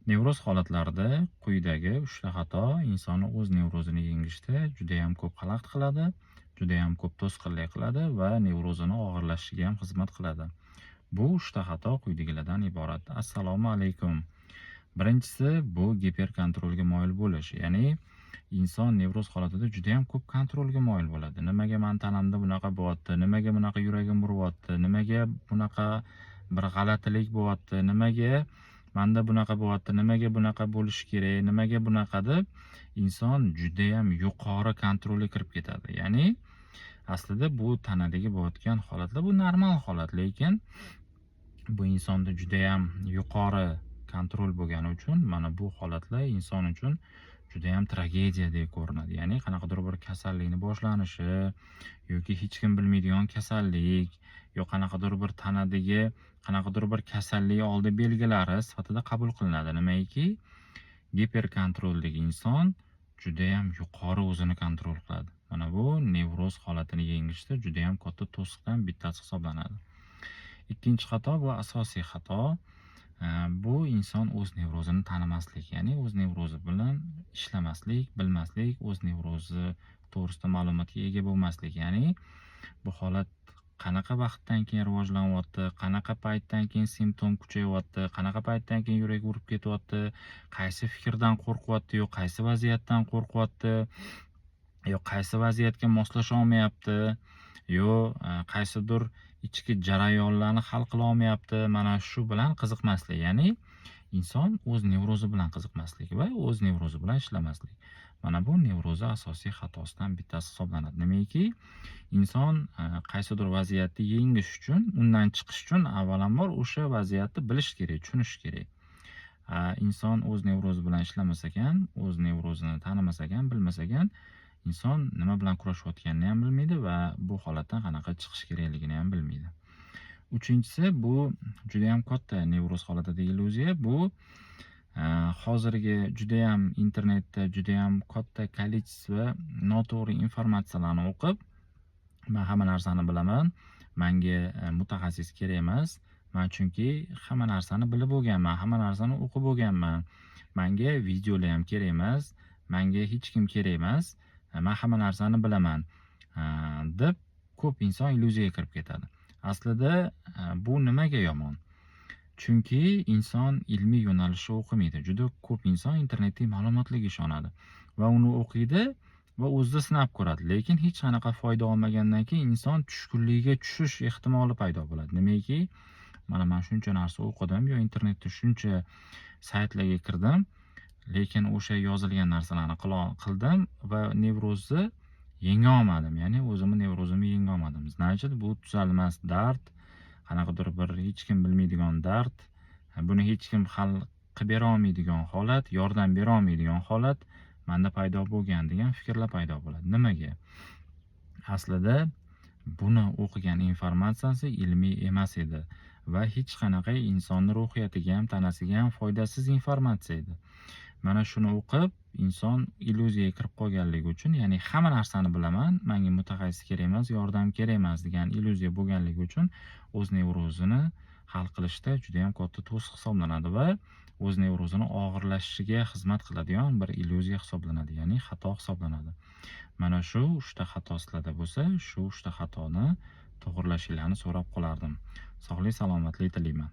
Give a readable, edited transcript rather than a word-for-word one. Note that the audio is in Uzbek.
Nevroz holatlarida quyidagi 3 ta xato insonni o'z nevrozini yengishda juda ham ko'p xalaqit qiladi, juda ham ko'p to'sqinlik qiladi va nevrozini og'irlashishiga ham xizmat qiladi. Bu 3 ta xato quyidagilardan iborat. Assalomu alaykum. Birinchisi bu giperkontrolga moyil bo'lish. Ya'ni inson nevroz holatida juda ham ko'p kontrolga moyil bo'ladi. Nimaga men tanamda bunaqa bo'lyapti? Nimaga bunaqa yuragim uryapti? Nimaga bunaqa bir g'alatilik bo'lyapti? Nimaga menda bunaqa bo'lyapti? Nimaga bunaqa bo'lishi kerak? Nimaga bunaqa deb inson juda ham yuqori kontrolga kirib ketadi. Ya'ni aslida bu tanadagi bo'layotgan holatlar bu normal holat, lekin bu insonda juda ham yuqori kontrol bo'lgani uchun mana bu holatlar inson uchun juda ham tragediyadek ko'rinadi. Ya'ni qanaqadir bir kasallikni boshlanishi yoki hech kim bilmaydigan kasallik, yo qanaqadir bir tanadagi qanaqadir bir kasallik oldi belgilari sifatida qabul qilinadi. Nimaiki, giperkontroldagi inson juda ham yuqori o'zini kontrol qiladi. Mana bu nevroz holatini yengishda juda ham katta to'siqdan bittasi hisoblanadi. Ikkinchi xato, bu asosiy xato. Bu inson o'z nevrozini tanimaslik, ya'ni o'z nevrozi bilan ishlamaslik, bilmaslik, o'z nevrozi to'g'risida ma'lumotga ega bo'lmaslik. Ya'ni bu holat qanaqa vaqtdan keyin rivojlanyapti, qanaqa paytdan keyin simptom kuchayyapti, qanaqa paytdan keyin yurak urib ketyapti, qaysi fikrdan qo'rqyapti, yo qaysi vaziyatdan qo'rqyapti, yo qaysi vaziyatga moslasha olmayapti, yo qaysidir ichki jarayonlarni hal qila olmayapti. Mana shu bilan qiziqmaslik, ya'ni inson o'z nevrozi bilan qiziqmaslik va o'z nevrozi bilan ishlamaslik. Mana bu nevrozi asosiy xatosidan bittasi hisoblanadi. Nimaiki, inson qaysidir vaziyatni yengish uchun, undan chiqish uchun avvalambor o'sha vaziyatni bilish kerak, tushunish kerak. Inson o'z nevrozi bilan ishlamas ekan, o'z nevrozini tanimas ekan, bilmas ekan, inson nima bilan kurashayotganini ham bilmaydi va bu holatdan qanaqa chiqish kerakligini ham bilmaydi. Uchinchisi, bu juda ham katta nevroz holatidagi illyuziya. Bu hozirgi juda ham internetda juda ham katta kolичество noto'g'ri informatsiyalarni o'qib, men hamma narsani bilaman, menga mutaxassis kerak emas, men chunki hamma narsani bilib bo'lganman, hamma narsani o'qib bo'lganman, menga videolar ham kerak emas, menga hech kim kerak emas, men hamma narsani bilaman deb ko'p inson illyuziyaga kirib ketadi. Aslida bu nimaga yomon? Chunki inson ilmiy yo'nalishni o'qimaydi. Juda ko'p inson internetdagi ma'lumotlarga ishonadi va uni o'qiydi va o'zida sinab ko'radi. Lekin hech qanaqa foyda olmagandan keyin inson tushkunlikka tushish ehtimoli paydo bo'ladi. Nimaiki, mana men shuncha narsa o'qidim, yo internetda shuncha saytlarga kirdim, lekin o'sha yozilgan narsalarni qildim va nevrozni yenga olmadim. Ya'ni o'zimni nevrozimni yenga olmadim. Значит, bu tuzalmas dard, qanaqadir bir hech kim bilmaydigan dard, buni hech kim hal qilib bera olmaydigan holat, yordam bera olmaydigan holat menda paydo bo'lgan degan fikrlar paydo bo'ladi. Nimaga? Aslida buni o'qigan informatsiyasi ilmiy emas edi va hech qanaqa insonni ruhiyatiga ham, tanasiga ham foydasiz informatsiya edi. Mana shuni o'qib, inson illyuziyaga kirib qolganligi uchun, ya'ni hamma narsani bilaman, menga mutaxassis kerak emas, yordam kerak emas degan illyuziya bo'lganligi uchun o'z nevrozini hal qilishda juda ham katta to'siq hisoblanadi va o'z nevrozini og'irlashishiga xizmat qiladigan bir illyuziya hisoblanadi, ya'ni xato hisoblanadi. Mana shu 3 ta xato sizlarda bo'lsa, shu 3 ta xatoni to'g'irlashinglarni so'rab qolardim. Sog'lik, salomatlik tilayman.